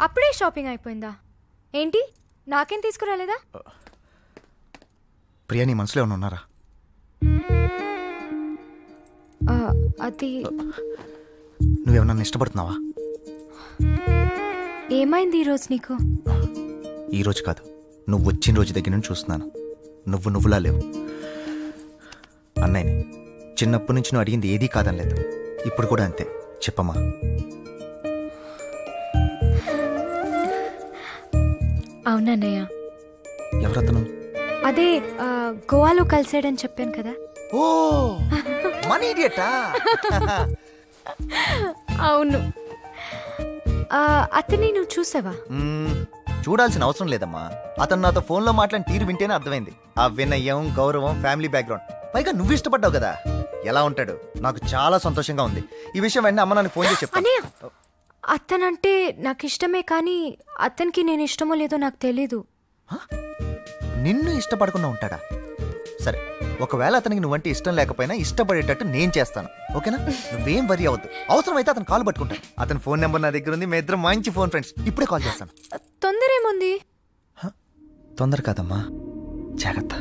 అప్పుడే షాపింగ్ అయిపోయిందా? ఏంటి నాకేం తీసుకురాలేదా? ప్రియా, నీ మనసులో ఏమైనా ఉన్నారా? అది నువ్వేమన్నా ఇష్టపడుతున్నావా? ఏమైంది ఈరోజు నీకు? ఈరోజు కాదు, నువ్వు వచ్చిన రోజు దగ్గర నుంచి చూస్తున్నాను. నువ్వులా లేవు. అన్నయ్యని చిన్నప్పటి నుంచి నువ్వు అడిగింది ఏదీ కాదనలేదు. ఇప్పుడు కూడా అంతే. చెప్పమ్మా. అవునన్నయ్య. ఎవరతను? అదే గోవాలో కలిసాడని చెప్పాను కదా. ఓ మనీ ఇడియటా? అవును. అతన్ని నువ్వు చూసావా? చూడాల్సిన అవసరం లేదమ్మా. అతను నాతో ఫోన్లో మాట్లాడిన తీరు వింటేనే అర్థమైంది. ఆ వినయం, గౌరవం, ఫ్యామిలీ బ్యాక్గ్రౌండ్, పైగా నువ్వు ఇష్టపడ్డావు కదా. ఎలా ఉంటాడు? నాకు చాలా సంతోషంగా ఉంది. ఈ విషయం వెంటనే అమ్మ నన్ను ఫోన్ చేసి చెప్తాను. అతనంటే నాకు ఇష్టమే, కానీ అతనికి నేను ఇష్టమో లేదో నాకు తెలీదు. నిన్ను ఇష్టపడకుండా ఉంటాడా? సరే, ఒకవేళ అతనికి నువ్వంటే ఇష్టం లేకపోయినా ఇష్టపడేటట్టు నేను చేస్తాను. ఓకేనా? నువ్వేం వరి అవ్వద్దు. అవసరమైతే అతను కాల్ పట్టుకుంటాను. అతని ఫోన్ నెంబర్ నా దగ్గర ఉంది. మీ ఇద్దరం మంచి ఫోన్ ఫ్రెండ్స్. ఇప్పుడే కాల్ చేస్తాను. తొందర ఏముంది? తొందర కాదమ్మా, జాగ్రత్త.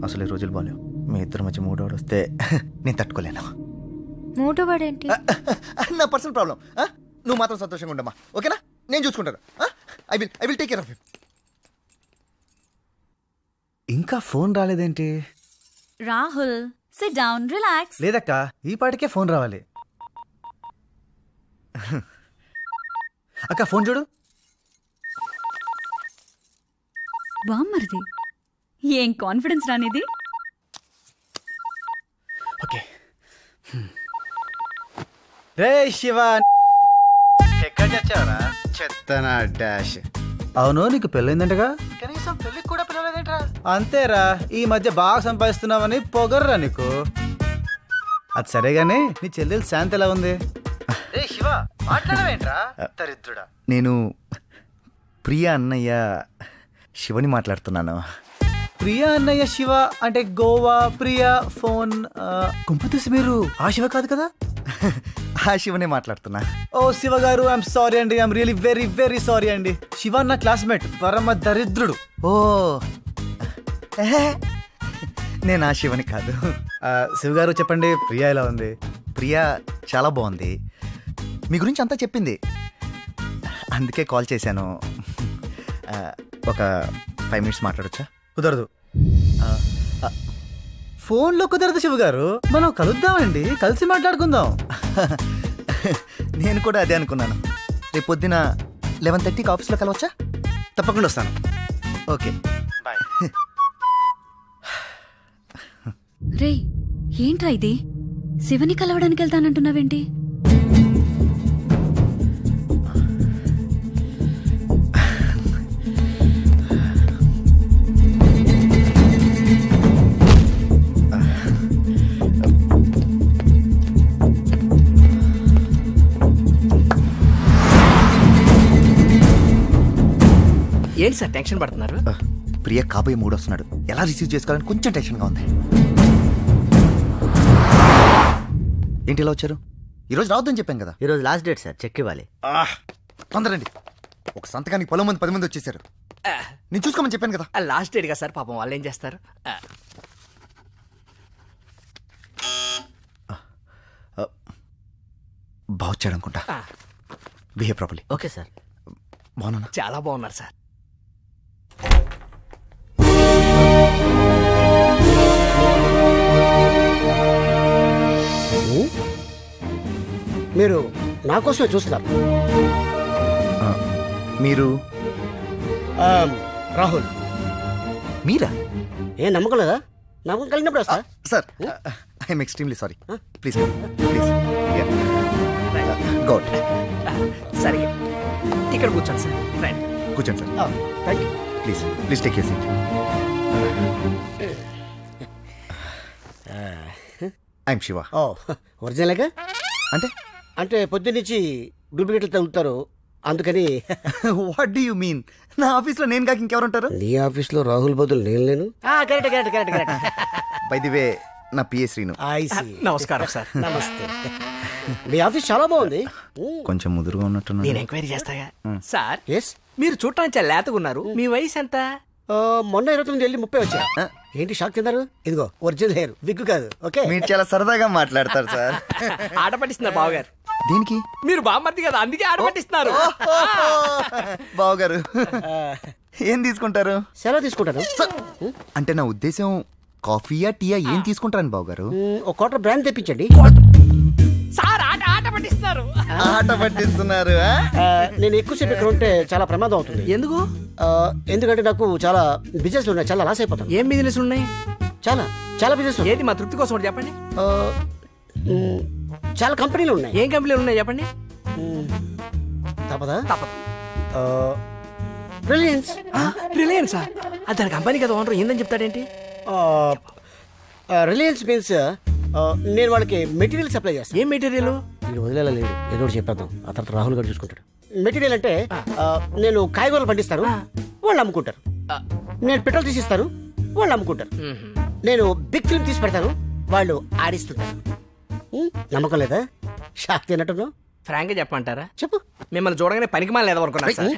అసలు ఈ రోజులు బాలేవు. మీ ఇద్దరు మధ్య మూడోడు వస్తే నేను తట్టుకోలేను. మూడోవాడేంటి? నా పర్సనల్ ప్రాబ్లం. నువ్వు మాత్రం సంతోషంగా ఉండమ్మా. ఓకేనా? నేను చూసుకుంటాను. I will take care of you. ఇంకా ఫోన్ రాలేదేంటి? Rahul, sit down, relax. లేదక్క, ఈ పాటికే ఫోన్ రావాలి. అక్క ఫోన్ చూడు. బామ్మర్ది, ఏం కాన్ఫిడెన్స్ రానిది. ఓకే. రే శివ, ఎక్కడ చచ్చావరా? చెత్తనా డాష్. అవును, నీకు పెళ్ళైందంటగా? కనీసం పెళ్ళికి కూడా పిలవలేదేంట్రా? అంతేరా, ఈ మధ్య బాగా సంపాదిస్తున్నావని పొగర్రా నీకు. అది సరేగానే, నీ చెల్లెలు శాంతి ఎలా ఉంది? శివ, మాట్లాడవేంట్రా దరిద్రుడా? నేను ప్రియా అన్నయ్య శివని మాట్లాడుతున్నాను. ప్రియా అన్నయ్య శివ అంటే గోవా ప్రియా ఫోన్ కుంపతీసి మీరు ఆ శివ కాదు కదా? ఆ శివనే మాట్లాడుతున్నా. ఓ శివ గారు, ఐఎమ్ సారీ అండి. I'm really very very sorry అండి. శివ నా క్లాస్మేట్, పరమ దరిద్రుడు. ఓ నేను ఆ శివని కాదు. శివ గారు చెప్పండి, ప్రియా ఎలా ఉంది? ప్రియా చాలా బాగుంది. మీ గురించి అంతా చెప్పింది, అందుకే కాల్ చేశాను. ఒక 5 minutes మాట్లాడొచ్చా? కుదరదు. ఫోన్లో కుదరదు శివ గారు, మనం కలుద్దామండి, కలిసి మాట్లాడుకుందాం. నేను కూడా అదే అనుకున్నాను. రేపు పొద్దున 11:30కి ఆఫీస్లో కలవచ్చా? తప్పకుండా వస్తాను. Okay, bye. రే, ఏంట్రా ఇది? శివని కలవడానికి వెళ్తానంటున్నావేంటి? ఏంటి సార్ టెన్షన్ పడుతున్నారు? ప్రియ కాబోయే మూడు వస్తున్నాడు. ఎలా రిసీవ్ చేసుకోవాలని కొంచెం టెన్షన్గా ఉంది. ఏంటి ఇలా వచ్చారు? ఈరోజు రావద్దని చెప్పాను కదా. ఈరోజు లాస్ట్ డేట్ సార్, చెక్ ఇవ్వాలి. తొందరండి. ఒక సంతకానికి 10 మంది వచ్చేసారు. నేను చూసుకోమని చెప్పాను కదా. లాస్ట్ డేట్ గా సార్, పాపం వాళ్ళు ఏం చేస్తారు? బాగుచ్చాడు అనుకుంటా. Behave properly. Okay sir. బాగున్నా? చాలా బాగున్నారు సార్. మీరు నా కోసమే చూస్తున్నారు? మీరు రాహుల్. మీరా? ఏం నమ్మకం లేదా? నమ్మకం కలిగినప్పుడు వస్తా sir. I'm extremely sorry. Please please God. సరే, ఇక్కడ కూర్చోండి సార్. రైట్, కూర్చోండి sir. Thank you. Please please take your seat. I'm Shiva. Oh, ఒరిజినల్గా? అంటే అంటే పొద్దున్నుంచి డూప్లికేట్లు తగులుతారు, అందుకని. What do you mean? నా ఆఫీస్లో నేను కాక ఇంకెవరు ఉంటారు? నీ ఆఫీస్లో రాహుల్ బదులు నేను లేను. కరెక్ట్. బై ది వే, నా పిఏ శ్రీను. నమస్కారం సార్. నమస్తే. మీ ఆఫీస్ చాలా బాగుంది. కొంచెం ముదురుగా ఉన్నట్టున్నా. నేను ఎంక్వైరీ చేస్తాగా. సార్, ఎస్, మీరు చూడటానికి చాలా లేతగా ఉన్నారు. మీ వయసు ఎంత? మొన్న 29 వెళ్ళి 30 వచ్చా. ఏంటి షాక్ తిన్నారు? ఇదిగో ఒరిజినల్ హెయిర్, విగ్ కాదు. ఓకే, మీరు చాలా సరదాగా మాట్లాడతారు సార్. ఆట పట్టిస్తున్నారు బావగారు. దేనికి? మీరు బామ్మర్ది కదా, అందుకే ఆట పట్టిస్తున్నారు. బావగారు ఏం తీసుకుంటారు? సెలవు తీసుకుంటాను. అంటే నా ఉద్దేశం కాఫీయా టీయా ఏం తీసుకుంటారని బావగారు? ఒక క్వార్టర్ బ్రాండ్ తెప్పించండి. సార్ ఆట పట్టిస్తున్నారు. ఆట పట్టిస్తున్నారు. నేను ఎక్కువసేపు ఇక్కడ ఉంటే చాలా ప్రమాదం అవుతుంది. ఎందుకు? ఎందుకంటే నాకు చాలా బిజినెస్ ఉన్నాయి, చాలా లాస్ అయిపోతాను. ఏం బిజినెస్ ఉన్నాయి? చాలా బిజినెస్. ఏది మా తృప్తి కోసం ఒకటి చెప్పండి. చాలా కంపెనీలు ఉన్నాయి. ఏం కంపెనీలు ఉన్నాయి చెప్పండి. తప్పదా? తప్పదు. రిలయన్స్. రిలయన్సా? అది దాని కంపెనీ కదా ఓనర్, ఏందని చెప్తాడేంటి? రిలయన్స్ మీన్స్ నేను వాళ్ళకి మెటీరియల్ సప్లై చేస్తాను. ఏం మెటీరియల్? వీడు వదిలేలేదు, ఏదో ఒకటి చెప్పేద్దాం. ఆ తర్వాత రాహుల్ గారు చూసుకుంటాడు. మెటీరియల్ అంటే నేను కాయగూరలు పండిస్తాను, వాళ్ళు అమ్ముకుంటారు. నేను పెట్రోల్ తీసిస్తాను, వాళ్ళు అమ్ముకుంటారు. నేను బిగ్ ఫిల్మ్ తీసి పెడతాను, వాళ్ళు ఆడిస్తుంటారు. నమ్మకం లేదా? షాక్ తిన్నట్టున్నావు. ఫ్రాంక్ గా చెప్పమంటారా? చెప్పు. మిమ్మల్ని చూడగానే పనికి మాల లేదనుకున్నా సార్.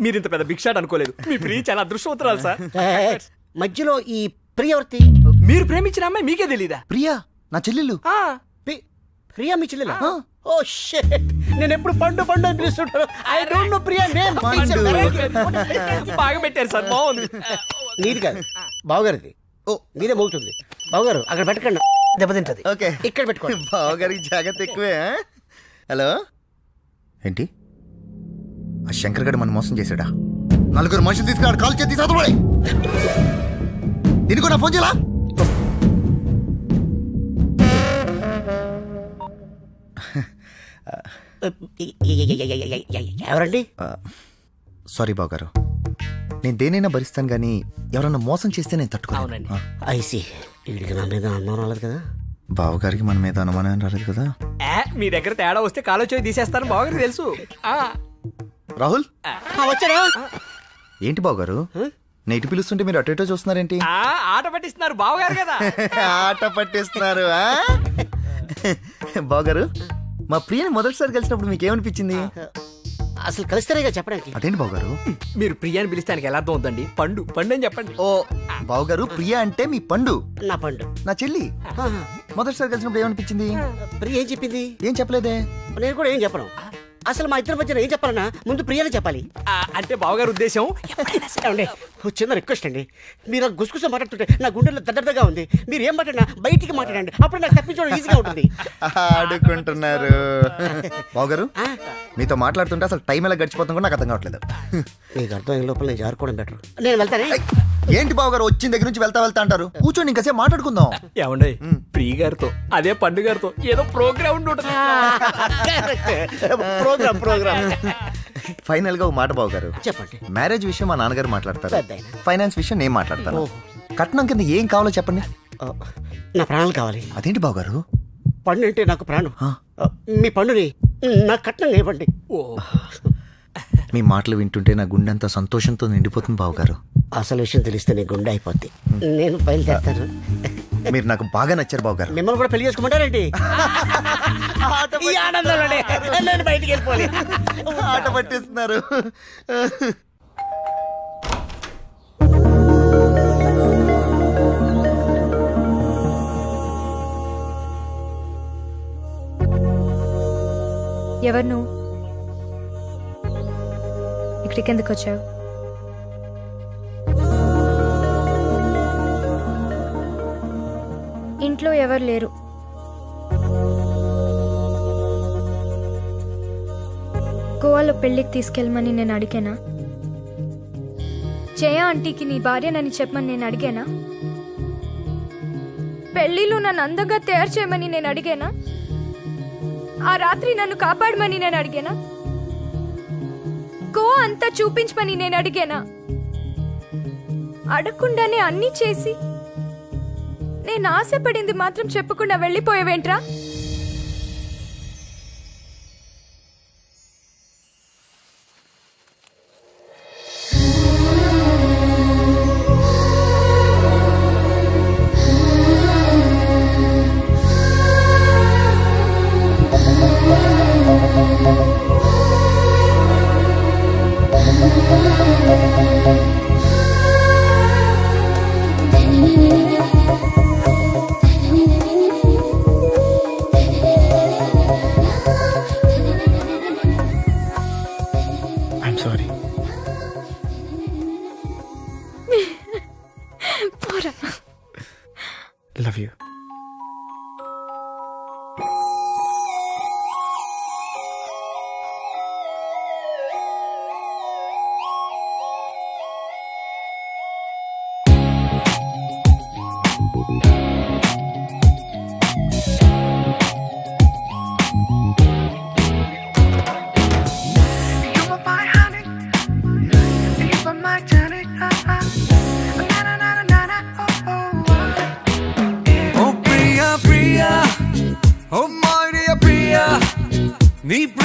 మీరు ఇంత పెద్ద బిగ్ షాట్ అనుకోలేదు. మీ ప్రియ చాలా అదృష్టవంతురాలు సార్. మధ్యలో ఈ ప్రియవర్తి. మీరు ప్రేమించిన అమ్మాయి మీకే తెలీదా? ప్రియా నా చెల్లెలు. ప్రియా మీ చెల్లెలా? ఓ షిట్, నేను ఎప్పుడు పండు అని పిలుస్తుంటాను. I don't know Priya name. బాగా పెట్టారు సార్, బాగుంది. నీది కాదు, బావగారిది. ఓ, మీదే మోగుతుంది. బావగారు అక్కడ పెట్టకండి, దెబ్బతింటది. ఓకే, ఇక్కడ పెట్టుకోండి. బావగారికి జాగ్రత్త ఎక్కువే. హలో, ఏంటి ఆ శంకర్ గడు మన మోసం చేశాడా? 4 మనుషులు తీసుకున్నాడు, కాల్ చేసి తీసుకురావాలి. దీనికి నా ఫోన్ చేయాలా? ఎవరండి? సారీ బావగారు, నేను దేనైనా భరిస్తాను కానీ ఎవరన్నా మోసం చేస్తే నేను తట్టుకోను. ఐసి, వీడికి నా మీద అనుమానం రాలేదు కదా? బావగారికి మన మీద అనుమానం రాలేదు కదా? మీ దగ్గర తేడా వస్తే కాలో చేయి తీసేస్తాను, బావగారికి తెలుసు. రాహుల్ వచ్చారా? ఏంటి బావగారు నేటి పిలుస్తుంటే మీరు అటు ఇటో చూస్తున్నారేంటి? ఆట పట్టిస్తున్నారు బావగారు కదా. ఆట పట్టిస్తున్నారు. బావగారు, మా ప్రియని మొదటిసారి కలిసినప్పుడు మీకు ఏమనిపించింది? అసలు కలిస్తారేగా చెప్పడానికి. అదేంటి బావగారు? మీరు ప్రియాని పిలిస్తానికి ఎలా అర్థం అవుతుందండి? పండు అని చెప్పండి. ఓ బావగారు, ప్రియా అంటే మీ పండు. నా పండు, నా చెల్లి. మొదటిసారి కలిసినప్పుడు ఏమనిపించింది? ప్రియ ఏం చెప్పింది? ఏం చెప్పలేదే. నేను కూడా ఏం చెప్పను. అసలు మా ఇద్దరి మధ్యన ఏం చెప్పాలన్నా ముందు ప్రియానే చెప్పాలి. అంటే బావగారు ఉద్దేశం. చిన్న రిక్వెస్ట్ అండి, మీరు గుసగుస మాట్లాడుతుంటే నా గుండెల్లో దద్దగా ఉంది. మీరు ఏం మాట్లాడినా బయటికి మాట్లాడండి, అప్పుడు నాకు తప్పించడం ఈజీగా ఉంటుంది. ఆడుకుంటున్నారు. బావగారు, మీతో మాట్లాడుతుంటే అసలు టైం ఎలా గడిచిపోతుంది కూడా నాకు అర్థం కావట్లేదు. మీకు అర్థం అయ్యే లోపల నేను జారుకోవడం బెటర్. నేను వెళ్తానే. ఏంటి బావగారు వచ్చిన దగ్గర నుంచి వెళ్తా అంటారు? కూర్చోండి, ఇంకాసేపు మాట్లాడుకుందాం. ఏమండి, ప్రియ గారితో అదే పండు గారితో ఏదో ప్రోగ్రామ్ ఉంటుంది. ప్రోగ్రామ్. ఫైనల్ గా ఒక మాట బావగారు, చెప్పండి. మ్యారేజ్ విషయం మా నాన్నగారు మాట్లాడతారు, ఫైనాన్స్ విషయం నేను మాట్లాడతాను. కట్నం కింద ఏం కావాలో చెప్పండి. నా ప్రాణాలు కావాలి. అదేంటి బావగారు? పండు అంటే నాకు ప్రాణం. మీ పండుని నాకు కట్నం ఇవ్వండి. మీ మాటలు వింటుంటే నా గుండె అంతా సంతోషంతో నిండిపోతుంది బావగారు. అసలు విషయం తెలిస్తే నీ గుండె అయిపోద్ది. నేను బయలుదేరుతాను. మీరు నాకు బాగా నచ్చారు బావగారు. మిమ్మల్ని కూడా పెళ్లి చేసుకోమంటారేంటి? ఈ ఆనందంలోనే నేను బయటికి వెళ్ళిపోవాలి. ఆట పట్టిస్తున్నారు. ఎవరు నువ్వు? ఇక్కడికి ఎందుకు వచ్చావు? ఇంట్లో ఎవరు లేరు. గోవాలో పెళ్ళికి తీసుకెళ్ళమని నేను అడిగానా? జయ ఆంటీకి నీ భార్యనని చెప్పమని నేను అడిగానా? పెళ్లిలో నన్ను అందంగా తయారు చేయమని నేను అడిగానా? ఆ రాత్రి నన్ను కాపాడమని నేను అడిగానా? గోవా అంతా చూపించమని నేను అడిగానా? అడగకుండానే అన్నీ చేసి నేను ఆశపడింది మాత్రం చెప్పకుండా వెళ్ళిపోయేవేంట్రా?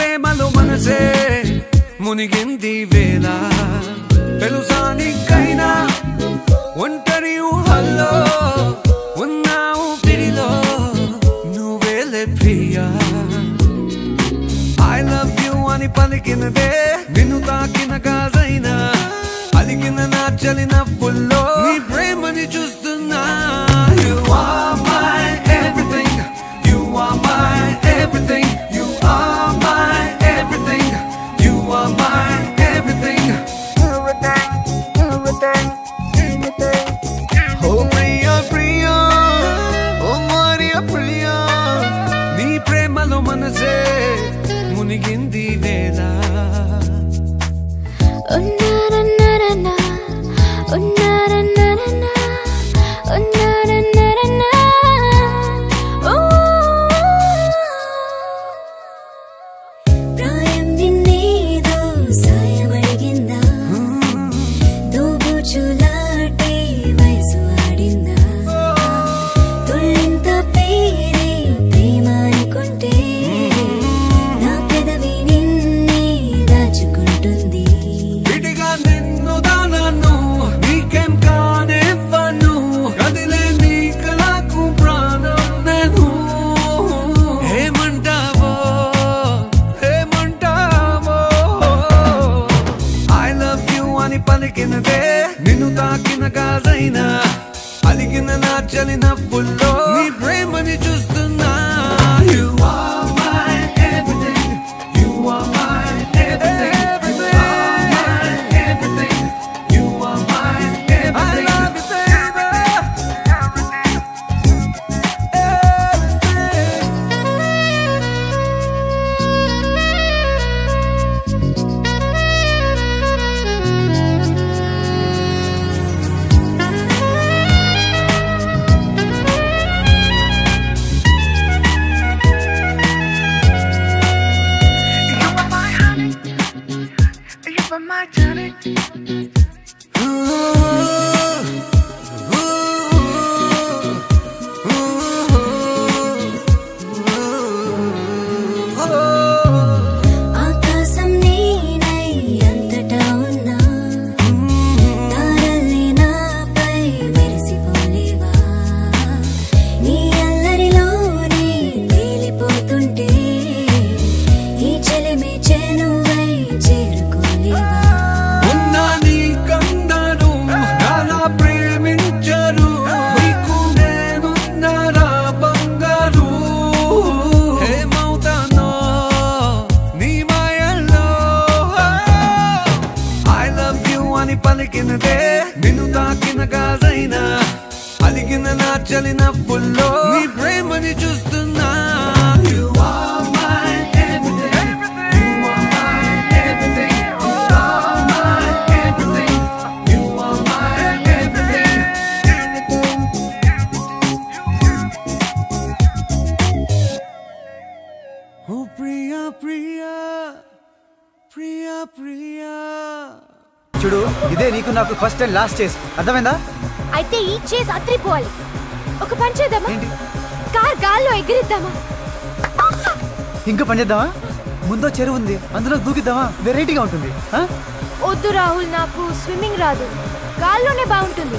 ప్రేమలో మనసే మునిగింది వేళ తెలుసా నీకైనా ఒంటరి ఊహల్లో ఉన్నావు పిడిలో నువ్వేలే ప్రియా I love you అని పలికినదే నిన్ను తాకిన గాజైనా అలిగిన నా చలి నవ్వుల్లో నీ ప్రేమని చూస్తున్నా You are my everything You are my everything You are my everything You are my everything Oh Priya Priya Oh Maria Priya నీ ప్రేమలో మనసే మునిగింది వేళ పలికినదే నిన్ను తాకిన గాజైనా అలిగిన నా చలి నవ్వుల్లో నీ ప్రేమని చూస్తున్నా You are my everything You are my everything You are my everything You are my everything I love you baby పలికినదే నిన్ను తాకిన గాజైనా అలిగిన నా చలి నవ్వుల్లో నీ ప్రేమని చూస్తున్నా You are my everything You are my everything You are my everything You are my everything Oh Priya Priya Priya Priya చూడు ఇదే నీకు నాకు ఫస్ట్ అండ్ లాస్ట్ చేసి అర్థమైందా అయితే ఈ చేసి అత్రిపోవాలి ఒక పని చేద్దామా కార్ గాల్లో ఎగిరిద్దామా ఇంకా పని చేద్దామా ముందో చెరువు ఉంది అందులో దూకిద్దామా వెరైటీగా ఉంటుంది వద్దు రాహుల్ నాకు స్విమ్మింగ్ రాదు గాల్లోనే బాగుంటుంది